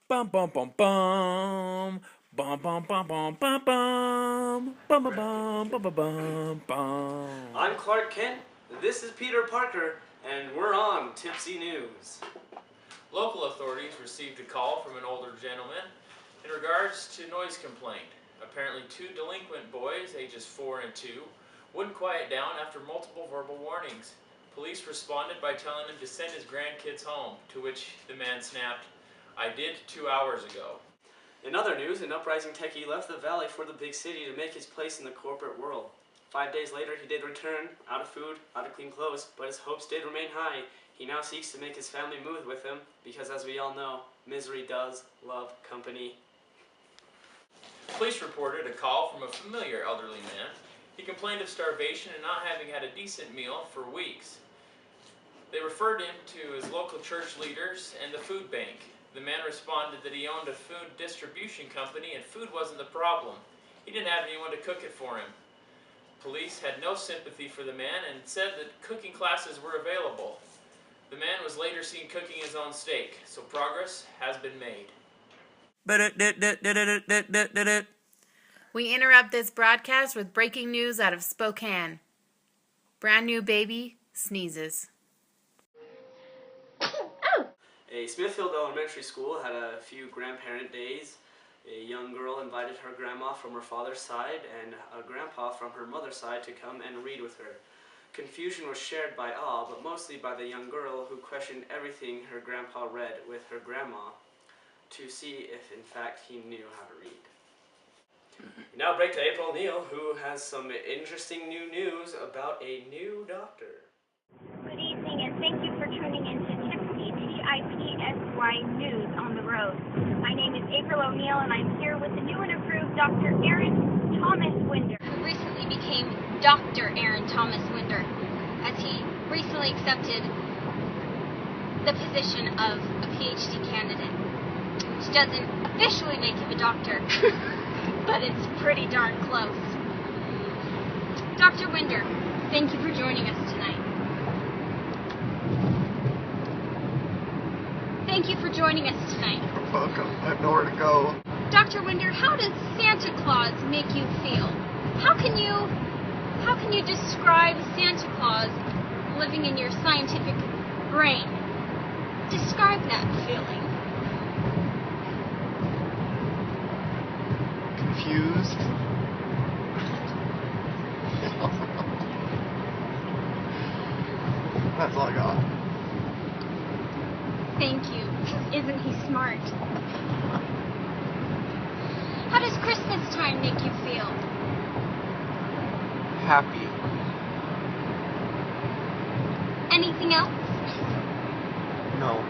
Bum bum bum bum. Bum bum bum bum bum bum. Bum bum bum bum bum bum bum. I'm Clark Kent. This is Peter Parker, and we're on Tipsy News. Local authorities received a call from an older gentleman in regards to noise complaint. Apparently 2 delinquent boys, ages 4 and 2, wouldn't quiet down after multiple verbal warnings. Police responded by telling him to send his grandkids home, to which the man snapped, "I did 2 hours ago." In other news, an uprising techie left the valley for the big city to make his place in the corporate world. 5 days later, he did return, out of food, out of clean clothes, but his hopes did remain high. He now seeks to make his family move with him, because as we all know, misery does love company. Police reported a call from a familiar elderly man. He complained of starvation and not having had a decent meal for weeks. They referred him to his local church leaders and the food bank. The man responded that he owned a food distribution company and food wasn't the problem. He didn't have anyone to cook it for him. Police had no sympathy for the man and said that cooking classes were available. The man was later seen cooking his own steak, so progress has been made. We interrupt this broadcast with breaking news out of Spokane. Brand new baby sneezes. A Smithfield Elementary School had a few grandparent days. A young girl invited her grandma from her father's side and a grandpa from her mother's side to come and read with her. Confusion was shared by all, but mostly by the young girl who questioned everything her grandpa read with her grandma to see if in fact he knew how to read. Now break to April Neal, who has some interesting new news about a new doctor. Good evening, and thank you for tuning in to Tipsy, T-I-P-S-Y News on the Road. My name is April O'Neil, and I'm here with the new and improved Dr. Aaron Thomas Winder, who recently became Dr. Aaron Thomas Winder, as he recently accepted the position of a PhD candidate, which doesn't officially make him a doctor, but it's pretty darn close. Dr. Winder, thank you for joining us tonight. Thank you for joining us tonight. You're welcome. I have nowhere to go. Dr. Winder, how does Santa Claus make you feel? How can you describe Santa Claus living in your scientific brain? Describe that feeling. Confused. That's all I got. Thank you. Isn't he smart? How does Christmas time make you feel? Happy. Anything else? No.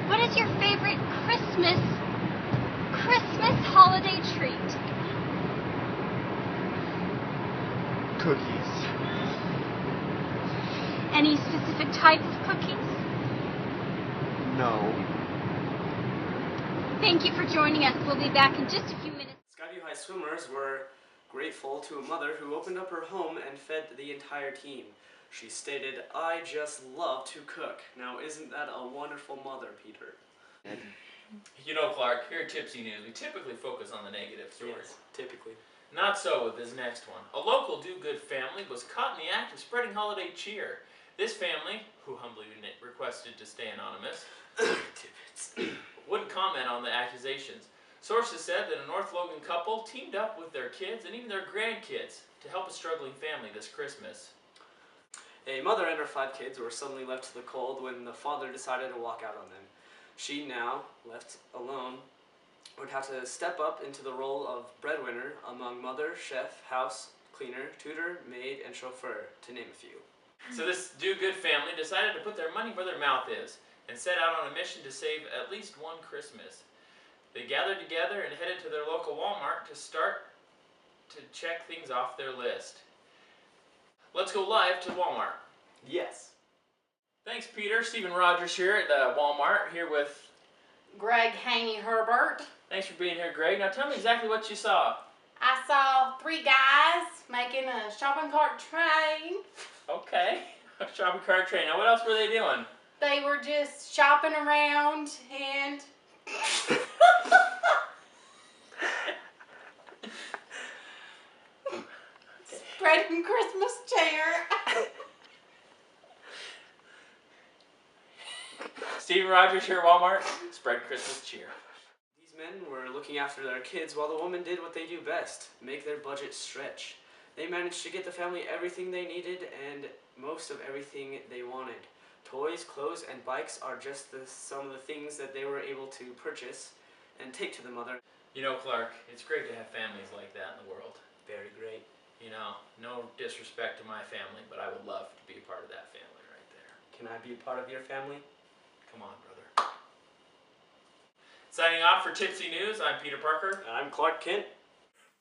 What is your favorite Christmas holiday treat? Cookies. Any specific type of cookies? No. Thank you for joining us. We'll be back in just a few minutes. Skyview High swimmers were grateful to a mother who opened up her home and fed the entire team. She stated, "I just love to cook." Now, isn't that a wonderful mother, Peter? You know, Clark, here at Tipsy News, we typically focus on the negative stories. Yes, typically. Not so with this next one. A local do-good family was caught in the act of spreading holiday cheer. This family, who humbly requested to stay anonymous, Tippetts. wouldn't comment on the accusations. Sources said that a North Logan couple teamed up with their kids and even their grandkids to help a struggling family this Christmas. A mother and her 5 kids were suddenly left to the cold when the father decided to walk out on them. She, now left alone, would have to step up into the role of breadwinner among mother, chef, house cleaner, tutor, maid, and chauffeur, to name a few. So this do-good family decided to put their money where their mouth is and set out on a mission to save at least one Christmas. They gathered together and headed to their local Walmart to start to check things off their list. Let's go live to Walmart. Yes. Thanks, Peter. Stephen Rogers here at Walmart, here with Greg Haney Herbert. Thanks for being here, Greg. Now tell me exactly what you saw. I saw 3 guys making a shopping cart train. Okay, a shopping cart train. Now what else were they doing? They were just shopping around and Rogers here at Walmart. Spread Christmas cheer. These men were looking after their kids while the women did what they do best, make their budget stretch. They managed to get the family everything they needed and most of everything they wanted. Toys, clothes, and bikes are just some of the things that they were able to purchase and take to the mother. You know, Clark, it's great to have families like that in the world. Very great. You know, no disrespect to my family, but I would love to be a part of that family right there. Can I be a part of your family? Come on, brother. Signing off for Tipsy News, I'm Peter Parker. I'm Clark Kent.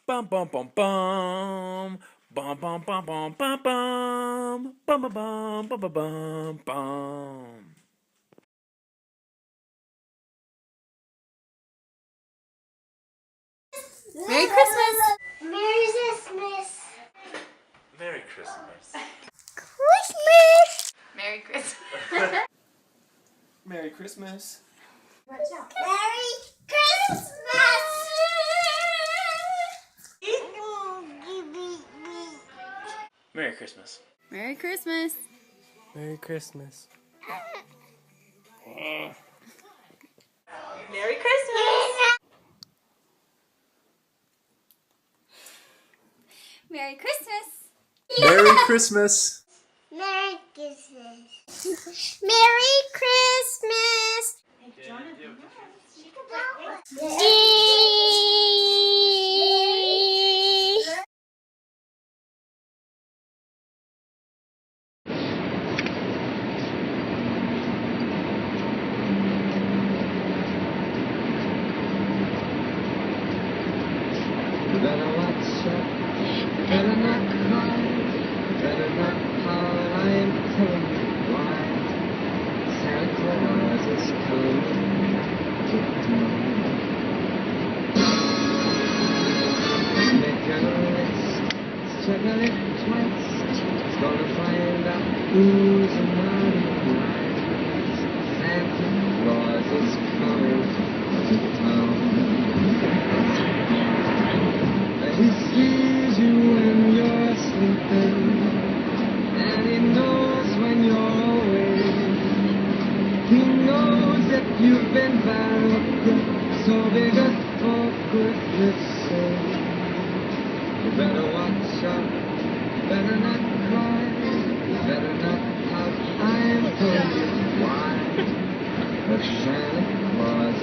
Bum bum bum bum. Bum bum bum bum bum bum. Bum bum bum bum bum bum bum. Merry Christmas! Merry Christmas. Merry Christmas. Christmas. Merry Christmas! Merry Christmas. Merry Christmas. Merry Christmas. Merry Christmas! Merry Christmas. Merry Christmas. Merry Christmas. Merry Christmas. Merry Christmas. Merry Christmas. You better watch out, you better not cry, you better not pout, I am telling you why. Santa Claus is coming to town. Make a list, circle it twice, it's gonna find out who's a naughty nice. Santa Claus is coming to town. He sees you when you're sleeping, and he knows when you're awake. He knows that you've been bad, so big up for goodness sake. You better watch out, you better not cry, you better not pout, I'm telling you why. 'Cause Santa Claus